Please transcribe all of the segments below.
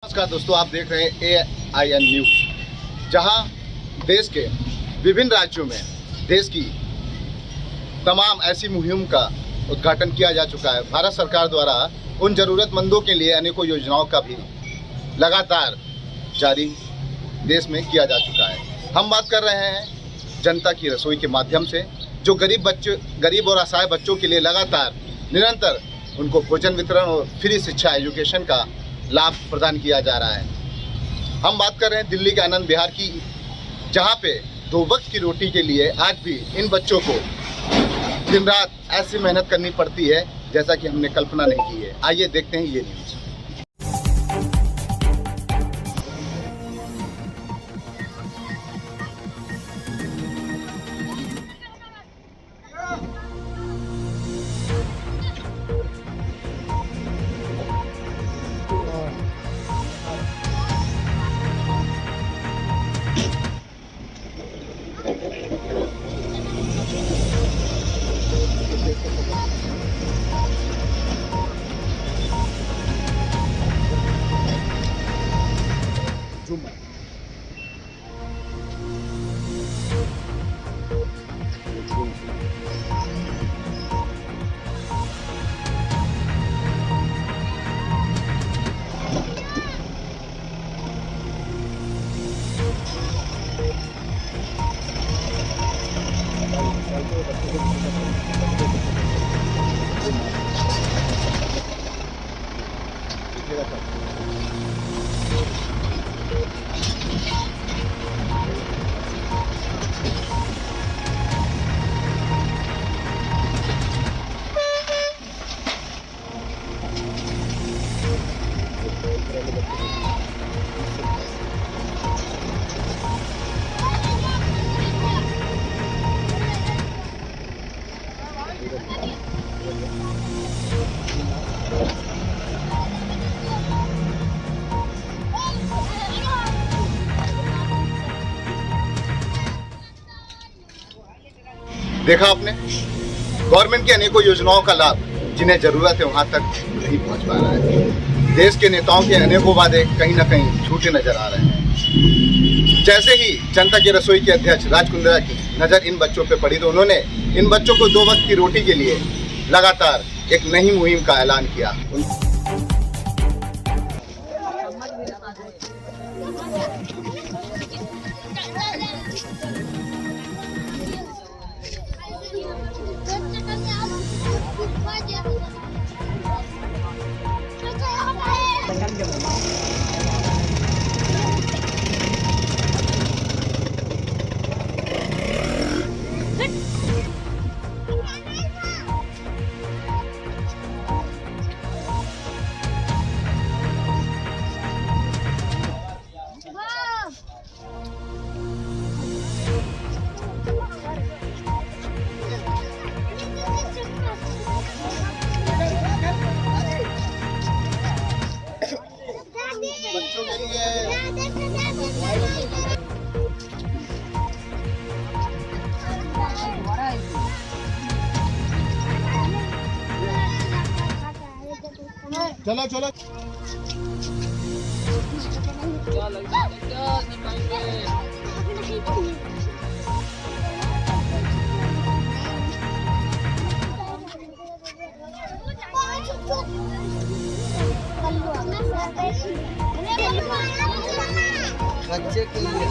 नमस्कार दोस्तों, आप देख रहे हैं AIN न्यूज़, जहां देश के विभिन्न राज्यों में देश की तमाम ऐसी मुहिम का उद्घाटन किया जा चुका है। भारत सरकार द्वारा उन ज़रूरतमंदों के लिए अनेकों योजनाओं का भी लगातार जारी देश में किया जा चुका है। हम बात कर रहे हैं जनता की रसोई के माध्यम से, जो गरीब और असहाय बच्चों के लिए लगातार निरंतर उनको भोजन वितरण और फ्री शिक्षा एजुकेशन का लाभ प्रदान किया जा रहा है। हम बात कर रहे हैं दिल्ली के आनंद विहार की, जहां पे 2 वक्त की रोटी के लिए आज भी इन बच्चों को दिन रात ऐसी मेहनत करनी पड़ती है जैसा कि हमने कल्पना नहीं की है। आइए देखते हैं ये न्यूज़। देखा आपने, गवर्नमेंट की अनेकों योजनाओं का लाभ जिन्हें जरूरत है वहां तक नहीं पहुंच पा रहा है। देश के नेताओं के अनेकों वादे कहीं ना कहीं झूठे नजर आ रहे हैं। जैसे ही जनता की रसोई के अध्यक्ष राज कुंद्रा की नजर इन बच्चों पर पड़ी तो उन्होंने इन बच्चों को 2 वक्त की रोटी के लिए लगातार एक नई मुहिम का ऐलान किया। चलो चलो बच्चे के लिए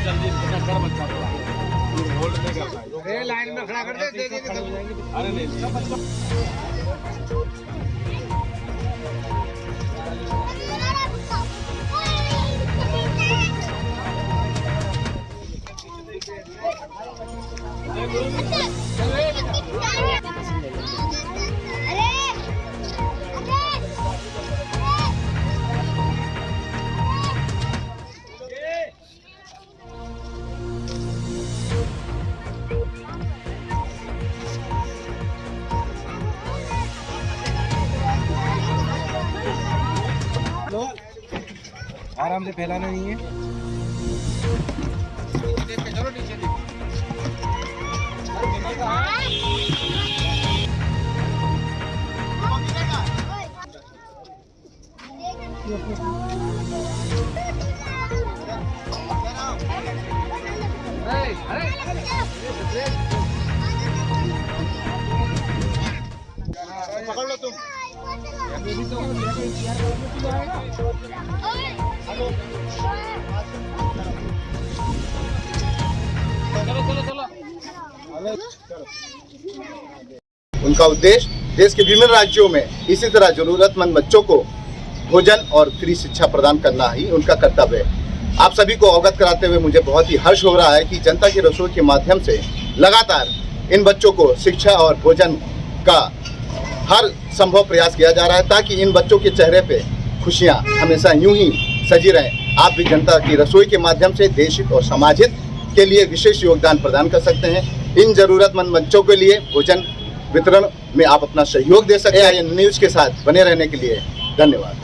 जल्दी लाइन में खड़ा कर दे अरे नहीं आराम से फैलाना नहीं है। चलो नीचे पकड़ लो तुम। उनका उद्देश्य देश के विभिन्न राज्यों में इसी तरह जरूरतमंद बच्चों को भोजन और फ्री शिक्षा प्रदान करना ही उनका कर्तव्य है। आप सभी को अवगत कराते हुए मुझे बहुत ही हर्ष हो रहा है कि जनता की रसोई के माध्यम से लगातार इन बच्चों को शिक्षा और भोजन का हर संभव प्रयास किया जा रहा है, ताकि इन बच्चों के चेहरे पे खुशियां हमेशा यूं ही सजी रहें। आप भी जनता की रसोई के माध्यम से देश हित और समाज हित के लिए विशेष योगदान प्रदान कर सकते हैं। इन जरूरतमंद बच्चों के लिए भोजन वितरण में आप अपना सहयोग दे सकते हैं। AIN न्यूज़ के साथ बने रहने के लिए धन्यवाद।